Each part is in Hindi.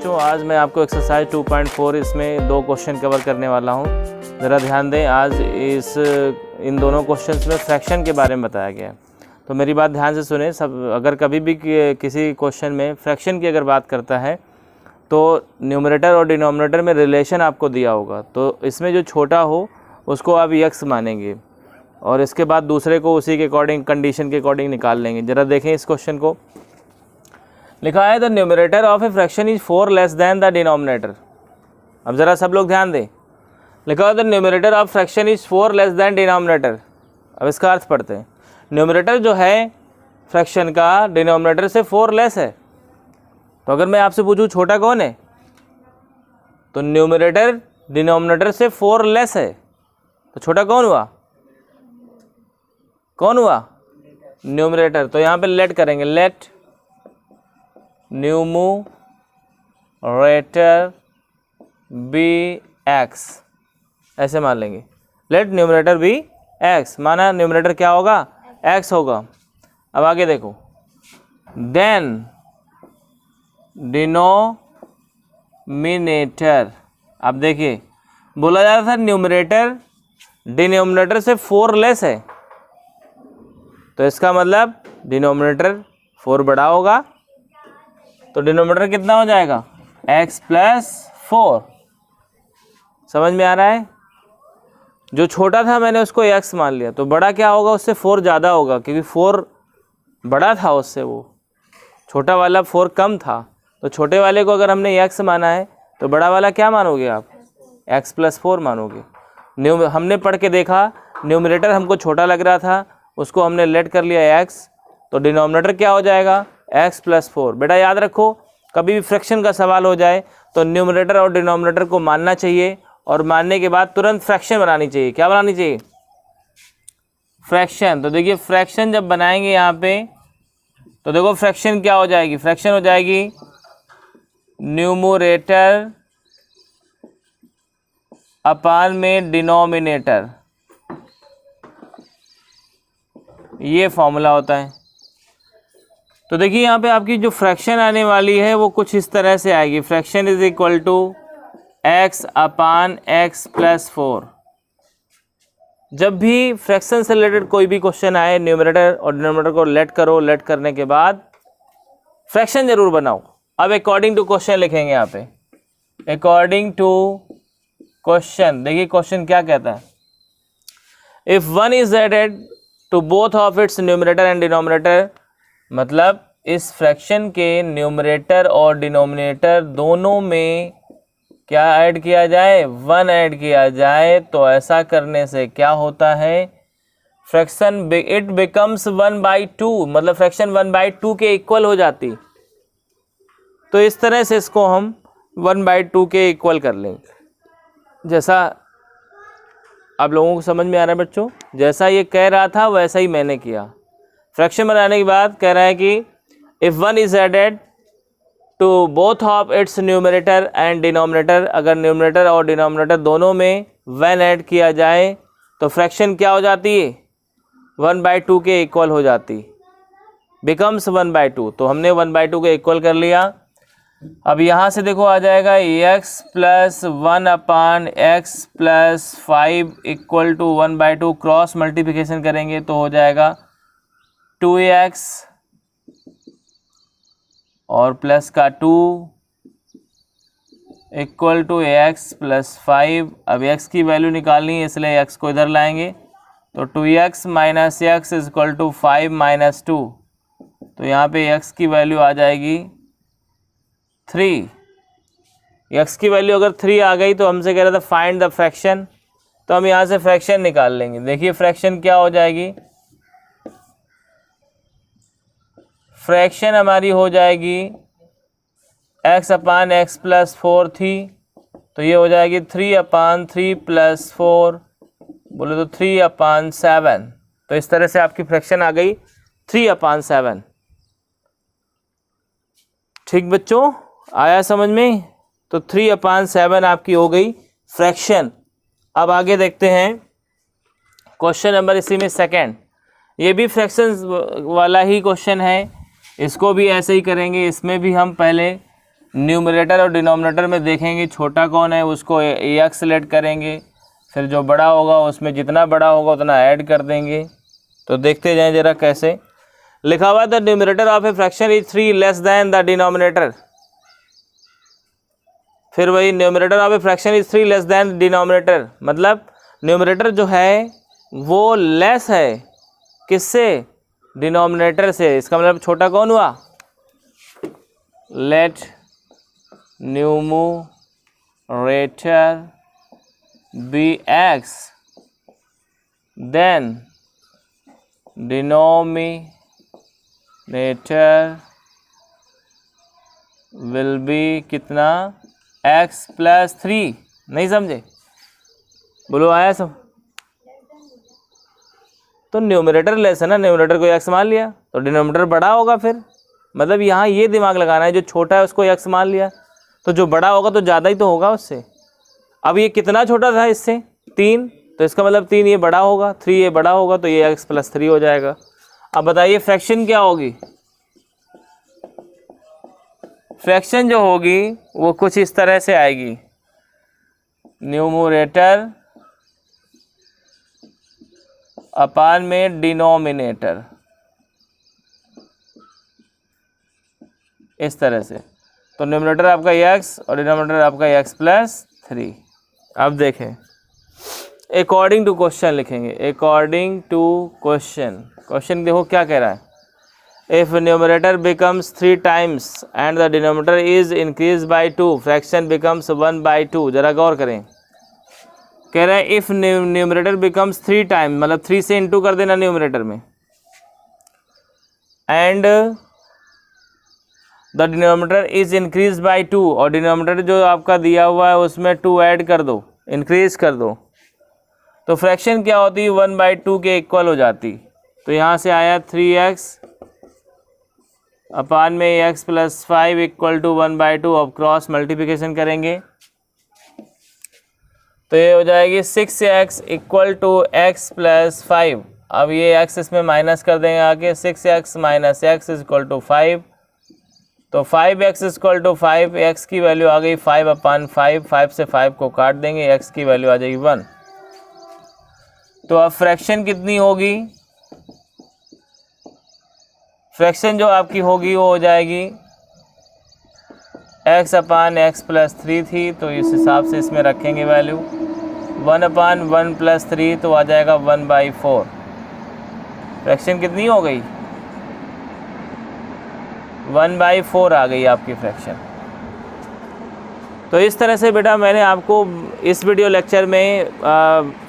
बच्चों, आज मैं आपको एक्सरसाइज 2.4 इसमें 2 क्वेश्चन कवर करने वाला हूं। ज़रा ध्यान दें, आज इन दोनों क्वेश्चंस में फ्रैक्शन के बारे में बताया गया है। तो मेरी बात ध्यान से सुने। सब अगर कभी भी किसी क्वेश्चन में फ्रैक्शन की अगर बात करता है तो न्यूमरेटर और डिनोमिनेटर में रिलेशन आपको दिया होगा, तो इसमें जो छोटा हो उसको आप यक्स मानेंगे और इसके बाद दूसरे को उसी के अकॉर्डिंग, कंडीशन के अकॉर्डिंग निकाल लेंगे। ज़रा देखें इस क्वेश्चन को। लिखा है the numerator of a fraction is 4 less than the denominator. अब ज़रा सब लोग ध्यान दें। लिखा है the numerator of fraction is 4 less than denominator. अब इसका अर्थ पढ़ते हैं। न्यूमरेटर जो है फ्रैक्शन का डिनोमिनेटर से 4 लेस है। तो अगर मैं आपसे पूछूं छोटा कौन है, तो न्यूमरेटर डिनोमिनेटर से 4 लेस है, तो छोटा कौन हुआ? कौन हुआ? न्यूमरेटर। तो यहाँ पे लेट करेंगे, लेट न्यूमरेटर बी एक्स, ऐसे मान लेंगे। लेट न्यूमरेटर बी एक्स, माना न्यूमरेटर क्या होगा? एक्स होगा। अब आगे देखो, देन डिनोमिनेटर। अब देखिए, बोला जा रहा था न्यूमरेटर डिनोमिनेटर से 4 लेस है, तो इसका मतलब डिनोमिनेटर 4 बड़ा होगा, तो डिनोमिनेटर कितना हो जाएगा? x plus 4। समझ में आ रहा है? जो छोटा था मैंने उसको x मान लिया, तो बड़ा क्या होगा? उससे 4 ज़्यादा होगा, क्योंकि 4 बड़ा था उससे, वो छोटा वाला 4 कम था। तो छोटे वाले को अगर हमने x माना है तो बड़ा वाला क्या मानोगे आप? x प्लस 4 मानोगे। हमने पढ़ के देखा, न्यूमरेटर हमको छोटा लग रहा था, उसको हमने लेट कर लिया x, तो डिनोमिनेटर क्या हो जाएगा? x plus 4। बेटा याद रखो, कभी भी फ्रैक्शन का सवाल हो जाए तो न्यूमरेटर और डिनोमिनेटर को मानना चाहिए, और मानने के बाद तुरंत फ्रैक्शन बनानी चाहिए। क्या बनानी चाहिए? फ्रैक्शन। तो देखिए, फ्रैक्शन जब बनाएंगे यहाँ पे, तो देखो फ्रैक्शन क्या हो जाएगी? फ्रैक्शन हो जाएगी न्यूमरेटर अपान में डिनोमिनेटर, ये फॉर्मूला होता है। तो देखिए यहाँ पे आपकी जो फ्रैक्शन आने वाली है वो कुछ इस तरह से आएगी। Fraction is equal to x upon x plus 4। जब भी फ्रैक्शन से रिलेटेड कोई भी क्वेश्चन आए, न्यूमरेटर और डिनोमिनेटर को लेट करो, लेट करने के बाद फ्रैक्शन जरूर बनाओ। अब अकॉर्डिंग टू क्वेश्चन लिखेंगे यहाँ पे, अकॉर्डिंग टू क्वेश्चन। देखिए क्वेश्चन क्या कहता है, if 1 is added to both of its numerator and denominator, मतलब इस फ्रैक्शन के न्यूमरेटर और डिनोमिनेटर दोनों में क्या ऐड किया जाए? 1 ऐड किया जाए। तो ऐसा करने से क्या होता है? फ्रैक्शन इट बिकम्स 1/2, मतलब फ्रैक्शन 1/2 के इक्वल हो जाती। तो इस तरह से इसको हम 1/2 के इक्वल कर लेंगे। जैसा आप लोगों को समझ में आ रहा है बच्चों? जैसा ये कह रहा था वैसा ही मैंने किया। फ्रैक्शन बनाने के बाद कह रहा है कि if 1 is added to both of its numerator and denominator, अगर न्यूमरेटर और डिनोमिनेटर दोनों में 1 ऐड किया जाए तो फ्रैक्शन क्या हो जाती है? 1/2 के इक्वल हो जाती, बिकम्स 1/2। तो हमने 1/2 के इक्वल कर लिया। अब यहाँ से देखो आ जाएगा x plus 1 upon x plus 5 equal to 1/2। Cross multiplication करेंगे तो हो जाएगा 2x और प्लस का 2 इक्वल टू x प्लस 5। अब x की वैल्यू निकालनी है, इसलिए x को इधर लाएंगे, तो 2x minus x is equal to 5 minus 2। तो यहाँ पे x की वैल्यू आ जाएगी 3। x की वैल्यू अगर 3 आ गई तो हमसे कह रहा था फाइंड द फ्रैक्शन, तो हम यहाँ से फ्रैक्शन निकाल लेंगे। देखिए फ्रैक्शन क्या हो जाएगी? फ्रैक्शन हमारी हो जाएगी x अपान x प्लस 4 थी, तो ये हो जाएगी 3 अपान 3 प्लस 4, बोले तो 3 अपान 7। तो इस तरह से आपकी फ्रैक्शन आ गई 3 अपान 7। ठीक बच्चों, आया समझ में? तो 3 अपान 7 आपकी हो गई फ्रैक्शन। अब आगे देखते हैं क्वेश्चन नंबर इसी में सेकंड। ये भी फ्रैक्शन वाला ही क्वेश्चन है, इसको भी ऐसे ही करेंगे। इसमें भी हम पहले न्यूमरेटर और डिनोमिनेटर में देखेंगे छोटा कौन है उसको एक्स सेलेक्ट करेंगे, फिर जो बड़ा होगा उसमें जितना बड़ा होगा उतना ऐड कर देंगे। तो देखते जाएं जरा कैसे लिखा हुआ है, the numerator of a fraction is 3 less than the denominator. फिर वही numerator of a fraction is 3 less than denominator, मतलब न्यूमरेटर जो है वो लेस है किससे, डिनोमिनेटर से। इसका मतलब छोटा कौन हुआ, let numerator be x then denominator will be कितना, x प्लस 3। नहीं समझे, बोलो आया सब। तो न्यूमरेटर लेस है ना, न्यूमरेटर को x मान लिया तो डिनोमिनेटर बड़ा होगा। फिर मतलब यहाँ ये दिमाग लगाना है, जो छोटा है उसको x मान लिया तो जो बड़ा होगा तो ज़्यादा ही तो होगा उससे। अब ये कितना छोटा था इससे, 3, तो इसका मतलब 3 ये बड़ा होगा, 3 ये बड़ा होगा, तो ये x प्लस 3 हो जाएगा। अब बताइए फ्रैक्शन क्या होगी, फ्रैक्शन जो होगी वो कुछ इस तरह से आएगी, न्यूमरेटर अपान में डिनोमिनेटर, इस तरह से। तो न्यूमरेटर आपका x और डिनोमिनेटर आपका x प्लस 3। अब देखें अकॉर्डिंग टू क्वेश्चन लिखेंगे, अकॉर्डिंग टू क्वेश्चन। क्वेश्चन देखो क्या कह रहा है, if numerator becomes 3 times and the denominator is increase by 2 fraction becomes 1/2। जरा गौर करें, कह रहा है इफ न्यूमरेटर बिकम्स 3 टाइम, मतलब 3 से इंटू कर देना न्यूमरेटर में, and the denominator is increase by 2, और डिनोमिनेटर जो आपका दिया हुआ है उसमें 2 ऐड कर दो, इंक्रीज कर दो, तो फ्रैक्शन क्या होती है, 1/2 के इक्वल हो जाती। तो यहाँ से आया 3x अपान में x प्लस 5 इक्वल टू 1/2। अब क्रॉस मल्टीप्लिकेशन करेंगे तो ये हो जाएगी 6x equal to x plus 5। अब ये x इसमें माइनस कर देंगे आगे, 6x minus x is equal to 5, तो 5x is equal to 5, x की वैल्यू आ गई 5/5, 5 से 5 को काट देंगे, x की वैल्यू आ जाएगी 1। तो अब फ्रैक्शन कितनी होगी, फ्रैक्शन जो आपकी होगी वो हो जाएगी x अपान x प्लस 3 थी, तो इस हिसाब से इसमें रखेंगे वैल्यू 1/1 प्लस 3, तो आ जाएगा 1/4। फ्रैक्शन कितनी हो गई, 1/4 आ गई आपकी फ्रैक्शन। तो इस तरह से बेटा मैंने आपको इस वीडियो लेक्चर में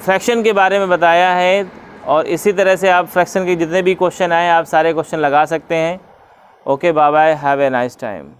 फ्रैक्शन के बारे में बताया है, और इसी तरह से आप फ्रैक्शन के जितने भी क्वेश्चन आए आप सारे क्वेश्चन लगा सकते हैं। Okay, bye bye, have a nice time.